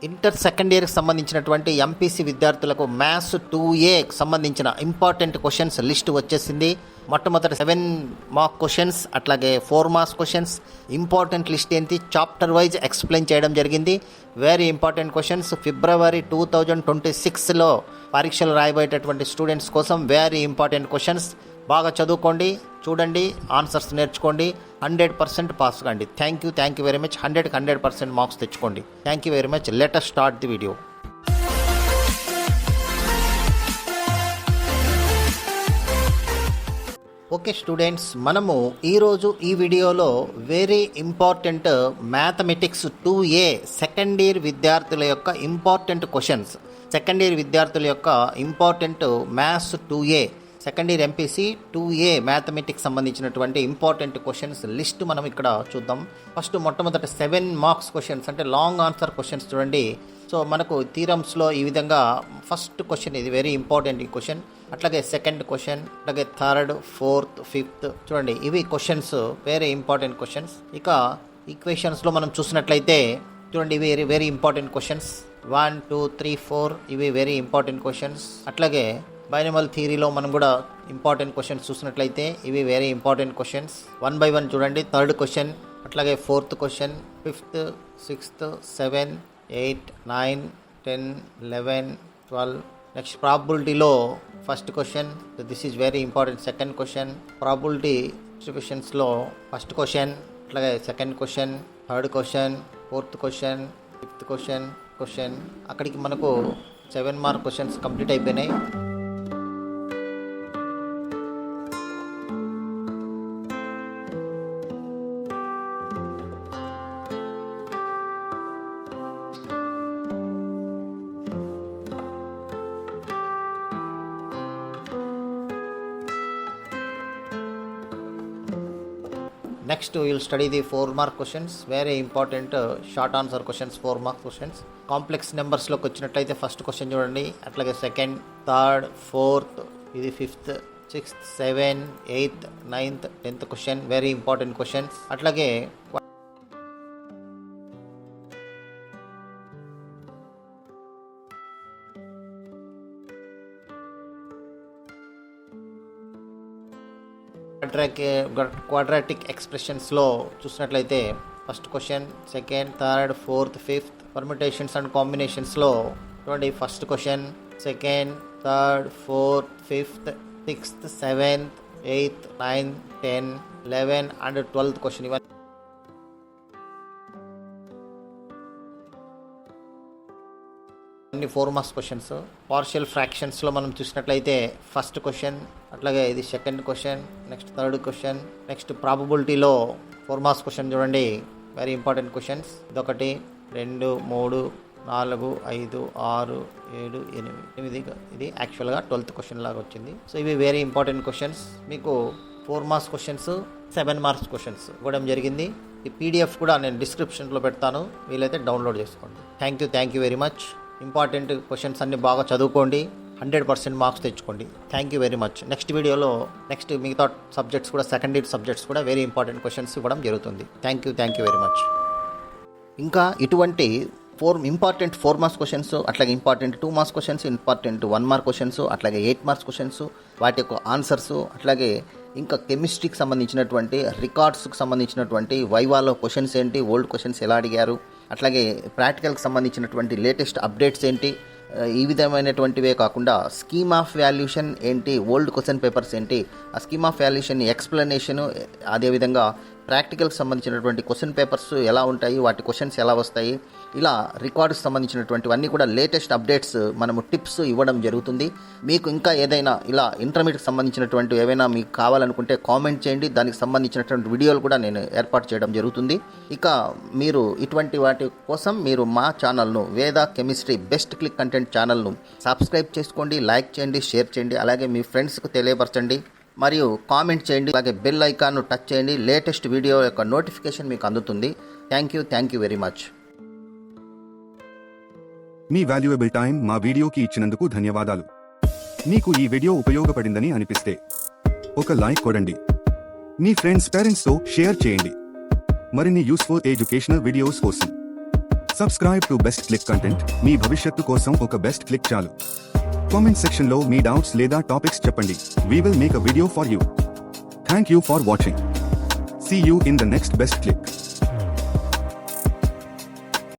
Inter second ఇయర్కి సంబంధించినటువంటి MPC విద్యార్థులకు మ్యాథ్స్ 2Aకి సంబంధించిన ఇంపార్టెంట్ క్వశ్చన్స్ లిస్ట్ వచ్చేసింది. మొట్టమొదటి 7 మార్క్ క్వశ్చన్స్, అట్లాగే 4 మార్క్స్ క్వశ్చన్స్. ఇంపార్టెంట్ లిస్ట్ ఏంటి, చాప్టర్ వైజ్ ఎక్స్ప్లెయిన్ చేయడం జరిగింది. Very important questions. ఫిబ్రవరి 2026లో పరీక్షలు రాయబోయేటటువంటి స్టూడెంట్స్ కోసం వెరీ ఇంపార్టెంట్ క్వశ్చన్స్. బాగా చదువుకోండి, చూడండి, ఆన్సర్స్ నేర్చుకోండి, 100% పాస్ కండి. Thank you very much. 100కి 100% మార్క్స్ తెచ్చుకోండి. Thank you very much. Let us start the video. Okay students, మనము ఈరోజు ఈ వీడియోలో very important mathematics 2A second year విద్యార్థుల యొక్క ఇంపార్టెంట్ క్వశ్చన్స్, సెకండ్ ఇయర్ విద్యార్థుల యొక్క important maths 2A second year MPC 2A mathematics సంబంధించినటువంటి ఇంపార్టెంట్ క్వశ్చన్స్ లిస్ట్ మనం ఇక్కడ చూద్దాం. ఫస్ట్ మొట్టమొదటి 7 మార్క్స్ క్వశ్చన్స్, అంటే లాంగ్ ఆన్సర్ క్వశ్చన్స్ చూడండి. సో మనకు థీరమ్స్లో ఈ విధంగా ఫస్ట్ క్వశ్చన్, ఇది వెరీ ఇంపార్టెంట్ ఈ క్వశ్చన్, అట్లాగే సెకండ్ క్వశ్చన్, అట్లాగే థర్డ్, ఫోర్త్, ఫిఫ్త్ చూడండి, ఇవి క్వశ్చన్స్ వెరీ ఇంపార్టెంట్ క్వశ్చన్స్. ఇక ఈక్వేషన్స్లో మనం చూసినట్లయితే చూడండి, ఇవి వెరీ ఇంపార్టెంట్ క్వశ్చన్స్. 1, 2, 3, 4 ఇవి వెరీ ఇంపార్టెంట్ క్వశ్చన్స్. అట్లాగే బైనమల్ థియరీలో మనం కూడా ఇంపార్టెంట్ క్వశ్చన్స్ చూసినట్లయితే ఇవి వెరీ ఇంపార్టెంట్ క్వశ్చన్స్. 1 by 1 చూడండి. థర్డ్ క్వశ్చన్, అట్లాగే fourth question, 5th, 6th, 7, 8, 9, 10, 11, 12. Next ప్రాబబిలిటీలో first question, this is very important. Second question, probability డిస్ట్రిబ్యూషన్స్లో ఫస్ట్ క్వశ్చన్, అట్లాగే second question, third question, fourth question, fifth question. అక్కడికి మనకు 7 mark questions complete అయిపోయినాయి. Next we will study the 4 mark questions, very important short answer questions, 4 mark questions. Complex నెంబర్స్లోకి వచ్చినట్లయితే first question చూడండి, అట్లాగే second, third, fourth, ఇది 5th, 6th, 7th, 8th, 9th, 10th question, very important questions. అట్లాగే quadratic ఎక్స్ప్రెషన్స్లో చూసినట్లయితే first question, second, third, fourth, fifth. Permutations and కాంబినేషన్స్లో చూడండి, first question, second, third, fourth, fifth, 6th, 7th, 8th, 9th, 10, 11 and 12th question. ఇవన్నీ 4 marks questions. Partial ఫ్రాక్షన్స్లో మనం చూసినట్లయితే first question, అట్లాగే ఇది second question, next third question. Next ప్రాబబిలిటీలో 4 marks question చూడండి, very important questions. ఇదొకటి, 2, 3, 4, 5, 6, 7, 8. ఇది యాక్చువల్గా 12th క్వశ్చన్ లాగా వచ్చింది. సో ఇవి వెరీ ఇంపార్టెంట్ క్వశ్చన్స్. మీకు 4 మార్క్స్ క్వశ్చన్స్, 7 మార్క్స్ క్వశ్చన్స్ ఇవ్వడం జరిగింది. ఈ పీడిఎఫ్ కూడా నేను డిస్క్రిప్షన్లో పెడతాను, వీలైతే డౌన్లోడ్ చేసుకోండి. Thank you very much. Important questions అన్ని బాగా చదువుకోండి, 100% మార్క్స్ తెచ్చుకోండి. Thank you very much. Next వీడియోలో నెక్స్ట్ మిగతా సబ్జెక్ట్స్ కూడా, సెకండ్ ఇయర్ సబ్జెక్ట్స్ కూడా వెరీ ఇంపార్టెంట్ క్వశ్చన్స్ ఇవ్వడం జరుగుతుంది. Thank you very much. ఇంకా ఇటువంటి 4 మార్క్స్ క్వశ్చన్స్, అట్లాగే important 2 marks questions, important 1 mark questions, అట్లాగే 8 మార్క్స్ క్వశ్చన్స్, వాటి యొక్క ఆన్సర్స్, అట్లాగే ఇంకా కెమిస్ట్రీకి సంబంధించినటువంటి రికార్డ్స్కి సంబంధించినటువంటి వైవాలో క్వశ్చన్స్ ఏంటి, ఓల్డ్ క్వశ్చన్స్ ఎలా అడిగారు, అట్లాగే ప్రాక్టికల్కి సంబంధించినటువంటి లేటెస్ట్ అప్డేట్స్ ఏంటి, ఈ విధమైనటువంటివే కాకుండా స్కీమ్ ఆఫ్ వాల్యుయేషన్ ఏంటి, ఓల్డ్ క్వశ్చన్ పేపర్స్ ఏంటి, ఆ స్కీమ్ ఆఫ్ వాల్యుయేషన్ ఎక్స్ప్లెనేషను, అదేవిధంగా ప్రాక్టికల్కి సంబంధించినటువంటి క్వశ్చన్ పేపర్స్ ఎలా ఉంటాయి, వాటి క్వశ్చన్స్ ఎలా వస్తాయి, ఇలా రికార్డ్కి సంబంధించినటువంటివన్నీ కూడా లేటెస్ట్ అప్డేట్స్ మనము టిప్స్ ఇవ్వడం జరుగుతుంది. మీకు ఇంకా ఏదైనా ఇలా ఇంటర్మీడియట్కి సంబంధించినటువంటి ఏవైనా మీకు కావాలనుకుంటే కామెంట్ చేయండి, దానికి సంబంధించినటువంటి వీడియోలు కూడా నేను ఏర్పాటు చేయడం జరుగుతుంది. ఇక మీరు ఇటువంటి వాటి కోసం మీరు మా ఛానల్ను, వేద కెమిస్ట్రీ బెస్ట్ క్లిక్ కంటెంట్ ఛానల్ను సబ్స్క్రైబ్ చేసుకోండి, లైక్ చేయండి, షేర్ చేయండి, అలాగే మీ ఫ్రెండ్స్కు తెలియపరచండి, మరియు కామెంట్ చేయండి, అలాగే బెల్ ఐకాన్ను టచ్ చేయండి. లేటెస్ట్ వీడియో యొక్క నోటిఫికేషన్ మీకు అందుతుంది. Thank you very much. Me valuable time మా వీడియోకి ఇచ్చినందుకు ధన్యవాదాలు. మీకు ఈ వీడియో ఉపయోగపడిందని అనిపిస్తే ఒక లైక్ కొడండి, మీ ఫ్రెండ్స్, పేరెంట్స్తో షేర్ చేయండి. మరిన్ని యూస్ఫుల్ ఎడ్యుకేషనల్ వీడియోస్ కోసం subscribe to best click content. మీ భవిష్యత్తు కోసం ఒక బెస్ట్ క్లిక్ చాలు. కామెంట్ సెక్షన్ లో మీ డౌట్స్ లేదా టాపిక్స్ చెప్పండి. We will make a video for you. Thank you for watching. See you in the next best click.